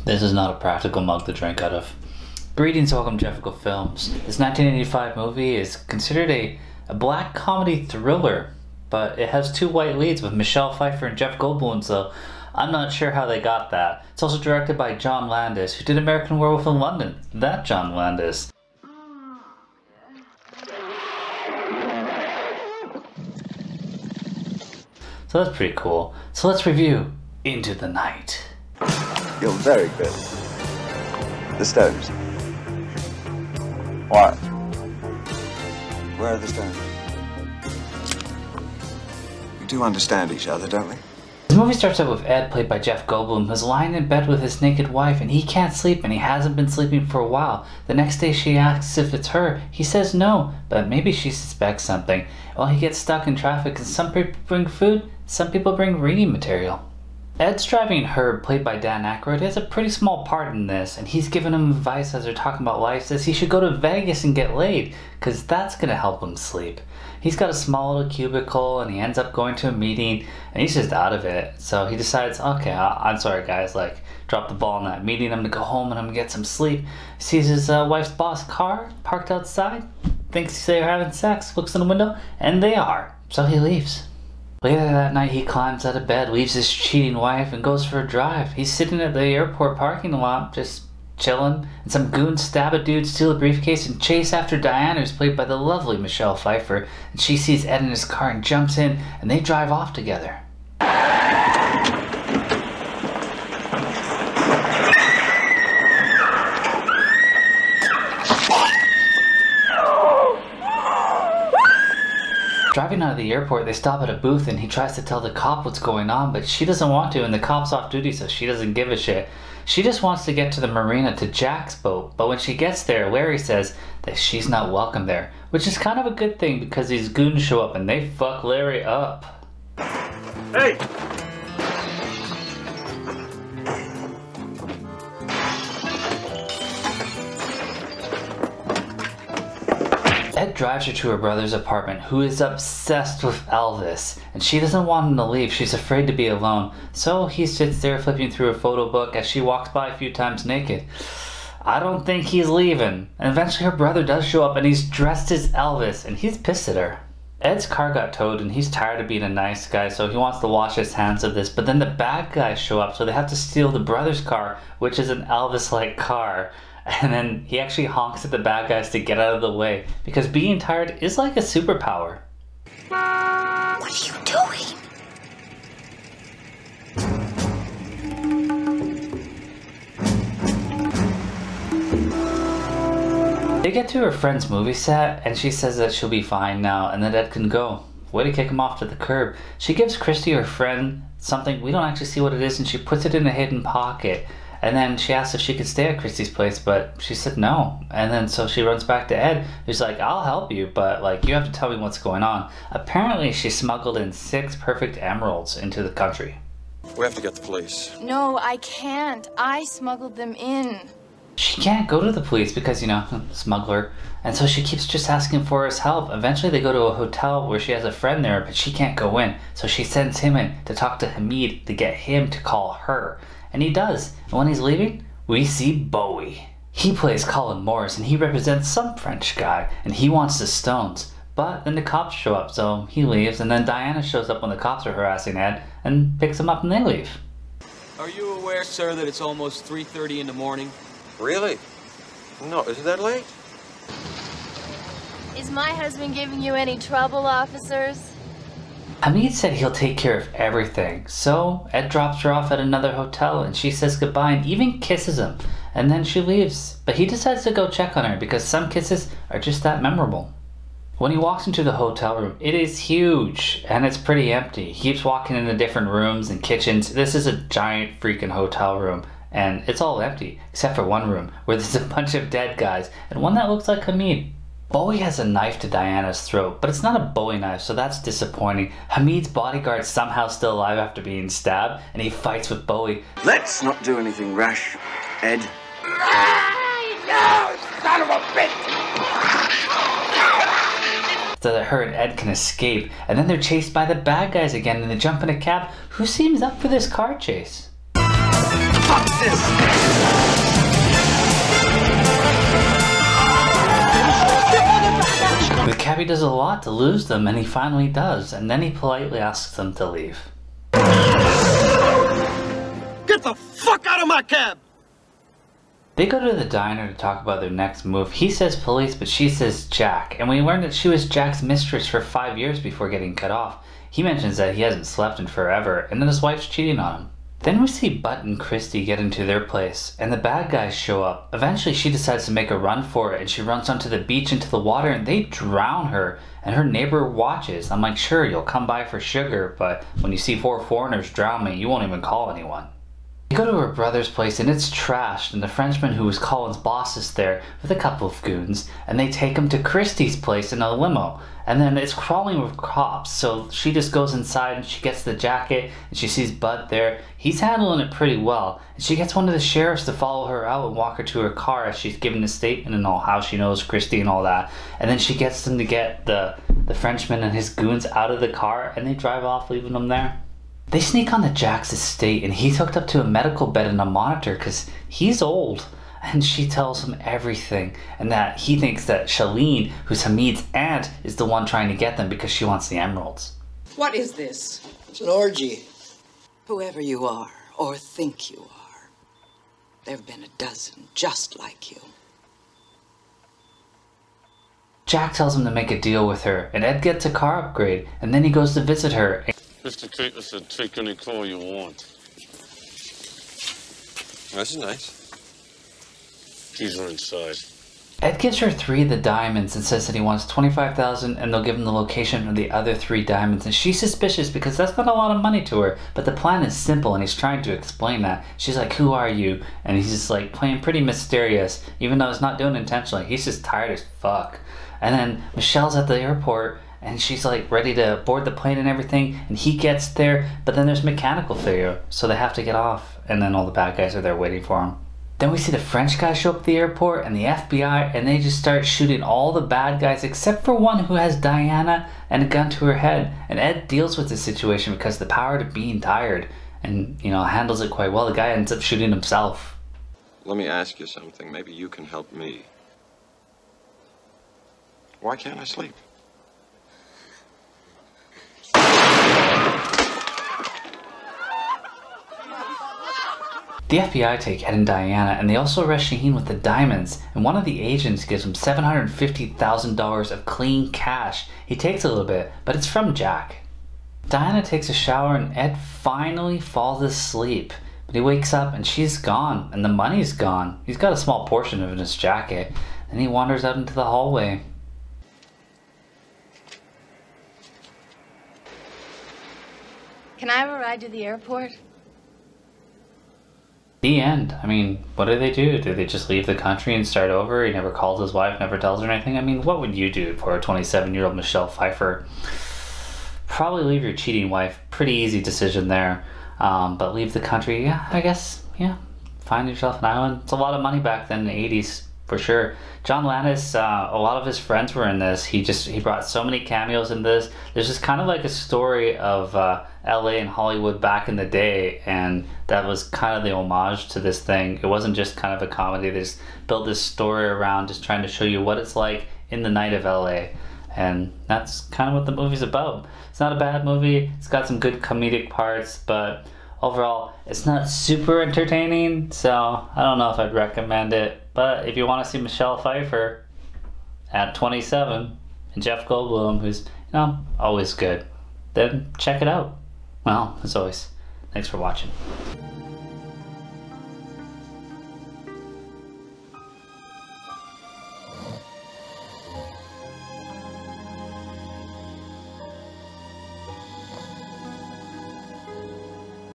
This is not a practical mug to drink out of. Greetings, welcome to Jefficho Films. This 1985 movie is considered a black comedy thriller, but it has two white leads with Michelle Pfeiffer and Jeff Goldblum, so I'm not sure how they got that. It's also directed by John Landis, who did American Werewolf in London. That John Landis. So that's pretty cool. So let's review Into the Night. You're very good. The Stones. What? Where are the Stones? We do understand each other, don't we? The movie starts out with Ed, played by Jeff Goldblum, who's lying in bed with his naked wife, and he can't sleep, and he hasn't been sleeping for a while. The next day she asks if it's her. He says no, but maybe she suspects something. Well, he gets stuck in traffic, and some people bring food, some people bring reading material. Ed's driving Herb, played by Dan Aykroyd, has a pretty small part in this, and he's giving him advice as they're talking about life, says he should go to Vegas and get laid, because that's going to help him sleep. He's got a small little cubicle, and he ends up going to a meeting, and he's just out of it. So he decides, okay, I'm sorry guys, like, drop the ball in that meeting, I'm going to go home and I'm going to get some sleep. He sees his wife's boss car parked outside, thinks they're having sex, looks in the window, and they are. So he leaves. Later that night, he climbs out of bed, leaves his cheating wife, and goes for a drive. He's sitting at the airport parking lot, just chilling, and some goons stab a dude, steal a briefcase, and chase after Diana, who's played by the lovely Michelle Pfeiffer. And she sees Ed in his car and jumps in, and they drive off together. Driving out of the airport, they stop at a booth and he tries to tell the cop what's going on, but she doesn't want to, and the cop's off duty, so she doesn't give a shit. She just wants to get to the marina to Jack's boat, but when she gets there, Larry says that she's not welcome there, which is kind of a good thing because these goons show up and they fuck Larry up. Hey! Ed drives her to her brother's apartment, who is obsessed with Elvis, and she doesn't want him to leave. She's afraid to be alone, so he sits there flipping through a photo book as she walks by a few times naked. I don't think he's leaving, and eventually her brother does show up and he's dressed as Elvis, and he's pissed at her. Ed's car got towed and he's tired of being a nice guy, so he wants to wash his hands of this, but then the bad guys show up, so they have to steal the brother's car, which is an Elvis-like car. And then he actually honks at the bad guys to get out of the way, because being tired is like a superpower. What are you doing? They get to her friend's movie set, and she says that she'll be fine now, and that Ed can go. Way to kick him off to the curb. She gives Christie, her friend, something, we don't actually see what it is, and she puts it in a hidden pocket. And then she asks if she could stay at Christie's place, but she said no. And then so she runs back to Ed, who's like, I'll help you, but like you have to tell me what's going on. Apparently she smuggled in 6 perfect emeralds into the country. We have to get the police. No, I can't. I smuggled them in. She can't go to the police because, you know, smuggler. And so she keeps just asking for his help. Eventually they go to a hotel where she has a friend there, but she can't go in. So she sends him in to talk to Hamid to get him to call her. And he does. And when he's leaving, we see Bowie. He plays Colin Morris, and he represents some French guy, and he wants the stones. But then the cops show up, so he leaves, and then Diana shows up when the cops are harassing Ed, and picks him up and they leave. Are you aware, sir, that it's almost 3:30 in the morning? Really? No, is it that late? Is my husband giving you any trouble, officers? Hamid said he'll take care of everything, so Ed drops her off at another hotel and she says goodbye and even kisses him, and then she leaves. But he decides to go check on her because some kisses are just that memorable. When he walks into the hotel room, it is huge and it's pretty empty. He keeps walking into different rooms and kitchens. This is a giant freaking hotel room and it's all empty except for one room where there's a bunch of dead guys and one that looks like Hamid. Bowie has a knife to Diana's throat, but it's not a Bowie knife, so that's disappointing. Hamid's bodyguard's somehow still alive after being stabbed, and he fights with Bowie. Let's not do anything rash, Ed. No, son of a bitch! So that her and Ed can escape, and then they're chased by the bad guys again, and they jump in a cab. Who seems up for this car chase? Fuck this! The cabbie does a lot to lose them, and he finally does, and then he politely asks them to leave. Get the fuck out of my cab! They go to the diner to talk about their next move. He says police, but she says Jack, and we learn that she was Jack's mistress for 5 years before getting cut off. He mentions that he hasn't slept in forever, and that his wife's cheating on him. Then we see Butt and Christie get into their place, and the bad guys show up. Eventually she decides to make a run for it, and she runs onto the beach into the water, and they drown her, and her neighbor watches. I'm like, sure, you'll come by for sugar, but when you see 4 foreigners drown me, you won't even call anyone. They go to her brother's place, and it's trashed, and the Frenchman who was Colin's boss is there with a couple of goons, and they take him to Christie's place in a limo, and then it's crawling with cops, so she just goes inside and she gets the jacket, and she sees Bud there. He's handling it pretty well, and she gets one of the sheriffs to follow her out and walk her to her car as she's giving a statement and all how she knows Christie and all that, and then she gets them to get the Frenchman and his goons out of the car, and they drive off, leaving them there. They sneak onto Jack's estate, and he's hooked up to a medical bed and a monitor because he's old. And she tells him everything, and that he thinks that Shaheen, who's Hamid's aunt, is the one trying to get them because she wants the emeralds. What is this? It's an orgy. Whoever you are, or think you are, there have been a dozen just like you. Jack tells him to make a deal with her, and Ed gets a car upgrade, and then he goes to visit her. Mr. Cooper said, take any car you want. This is nice. Keys are inside. Ed gives her 3 of the diamonds and says that he wants $25,000 and they'll give him the location of the other 3 diamonds, and she's suspicious because that's not a lot of money to her, but the plan is simple and he's trying to explain that. She's like, who are you? And he's just like playing pretty mysterious, even though he's not doing it intentionally. He's just tired as fuck. And then Michelle's at the airport and she's like ready to board the plane and everything, and he gets there, but then there's mechanical failure, so they have to get off, and then all the bad guys are there waiting for him. Then we see the French guys show up at the airport and the FBI, and they just start shooting all the bad guys except for one who has Diana and a gun to her head. And Ed deals with the situation because the power to being tired, and handles it quite well. The guy ends up shooting himself. Let me ask you something. Maybe you can help me. Why can't I sleep? The FBI take Ed and Diana, and they also arrest Shaheen with the diamonds, and one of the agents gives him $750,000 of clean cash. He takes a little bit, but it's from Jack. Diana takes a shower and Ed finally falls asleep, but he wakes up and she's gone, and the money's gone. He's got a small portion of it in his jacket, and he wanders out into the hallway. Can I have a ride to the airport? The end. I mean, what do? Do they just leave the country and start over? He never calls his wife, never tells her anything? I mean, what would you do for a 27-year-old Michelle Pfeiffer? Probably leave your cheating wife. Pretty easy decision there. But leave the country, yeah, I guess, yeah. Find yourself an island. It's a lot of money back then in the 80s, for sure. John Landis, a lot of his friends were in this. He brought so many cameos in this. There's just kind of like a story of LA and Hollywood back in the day, and that was kind of the homage to this thing. It wasn't just kind of a comedy. They just built this story around just trying to show you what it's like in the night of LA, and that's kind of what the movie's about. It's not a bad movie. It's got some good comedic parts, but overall it's not super entertaining, so I don't know if I'd recommend it. But if you want to see Michelle Pfeiffer at 27 and Jeff Goldblum, who's always good, then check it out. Well, as always, thanks for watching.